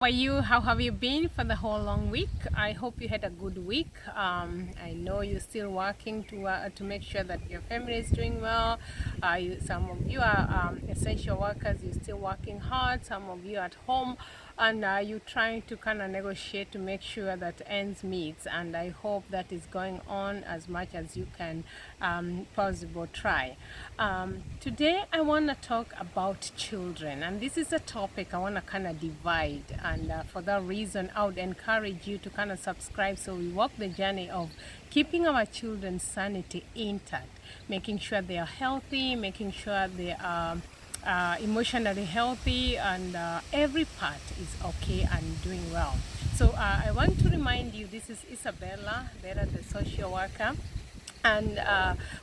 How are you? How have you been for the whole long week? I hope you had a good week. I know you're still working to make sure that your family is doing well. Some of you are essential workers. You're still working hard. Some of you at home, and you're trying to kind of negotiate to make sure that ends meets. And I hope that is going on as much as you can possible try. Today I want to talk about children, and this is a topic I want to kind of divide. And for that reason, I would encourage you to kind of subscribe so we walk the journey of keeping our children's sanity intact, making sure they are healthy, making sure they are emotionally healthy, and every part is okay and doing well. So I want to remind you, this is Isabella, the social worker. And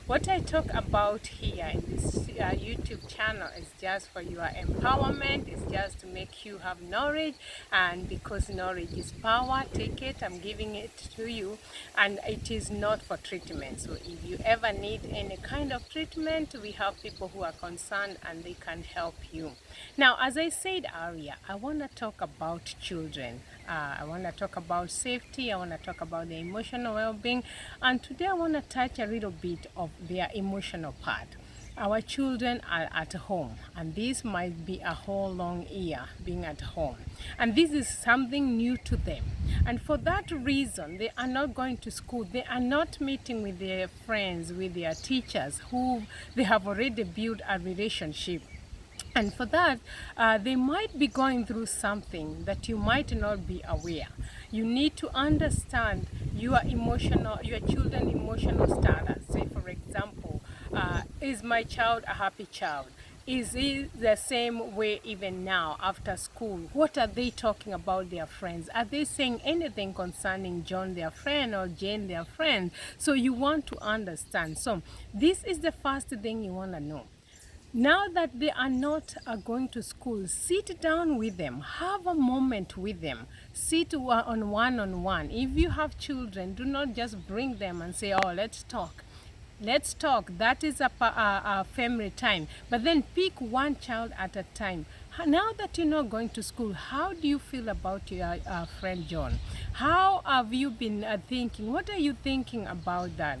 what I talk about here in this YouTube channel is just for your empowerment. It's just to make you have knowledge, and because knowledge is power, take it. I'm giving it to you, and it is not for treatment. So if you ever need any kind of treatment, we have people who are concerned and they can help you. Now, as I said earlier, I want to talk about children. I want to talk about safety. I want to talk about their emotional well-being, and today I want to touch a little bit of their emotional part. Our children are at home, and this might be a whole long year being at home, and this is something new to them. And for that reason, they are not going to school. They are not meeting with their friends, with their teachers, who they have already built a relationship. And for that, they might be going through something that you might not be aware. You need to understand your children's emotional status. Say, for example, is my child a happy child? Is it the same way even now after school? What are they talking about their friends? Are they saying anything concerning John, their friend, or Jane, their friend? So you want to understand. So this is the first thing you want to know. Now that they are not going to school, sit down with them, have a moment with them, sit on one-on-one. If you have children, do not just bring them and say, oh, let's talk. Let's talk. That is a family time. But then pick one child at a time. Now that you're not going to school, how do you feel about your friend John? How have you been thinking? What are you thinking about that?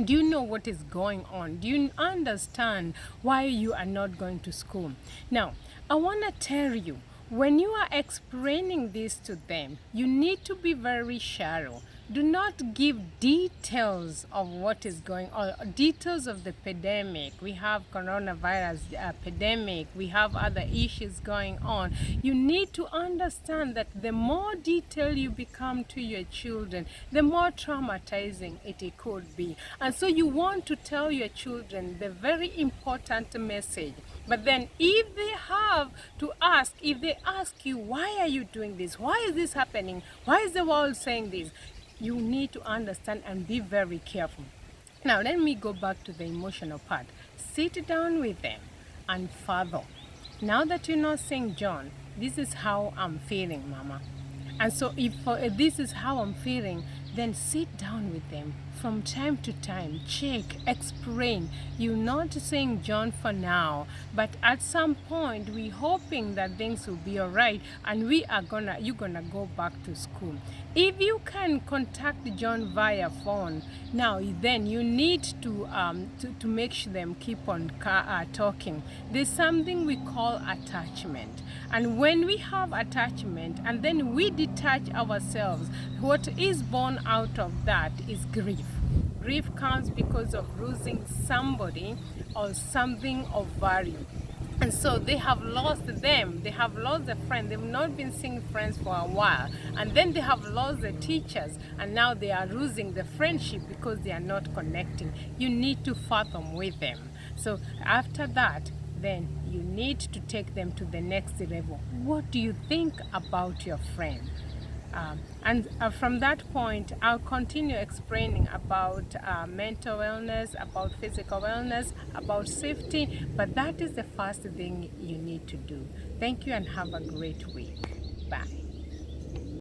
Do you know what is going on? Do you understand why you are not going to school? Now, I want to tell you, when you are explaining this to them, you need to be very shallow. Do not give details of what is going on, details of the pandemic. We have coronavirus pandemic. We have other issues going on. You need to understand that the more detail you become to your children, the more traumatizing it could be. And so you want to tell your children the very important message. But then if they have to ask, if they ask you, why are you doing this? Why is this happening? Why is the world saying this? You need to understand and be very careful. Now, let me go back to the emotional part. Sit down with them and fathom. Now that you're not saying, John, this is how I'm feeling, Mama. And so if this is how I'm feeling, then sit down with them from time to time, check, explain. You're not saying John for now, but at some point we're hoping that things will be all right, and you're gonna go back to school. If you can contact John via phone, now then you need to make sure them keep on talking. There's something we call attachment, and when we have attachment and then we detach ourselves, what is born out of that is grief. Grief comes because of losing somebody or something of value. And so they have lost them, they have lost a friend, they've not been seeing friends for a while, and then they have lost the teachers, and now they are losing the friendship because they are not connecting. You need to fathom with them. So after that, then you need to take them to the next level. What do you think about your friend? And from that point, I'll continue explaining about mental wellness, about physical wellness, about safety, but that is the first thing you need to do. Thank you and have a great week. Bye.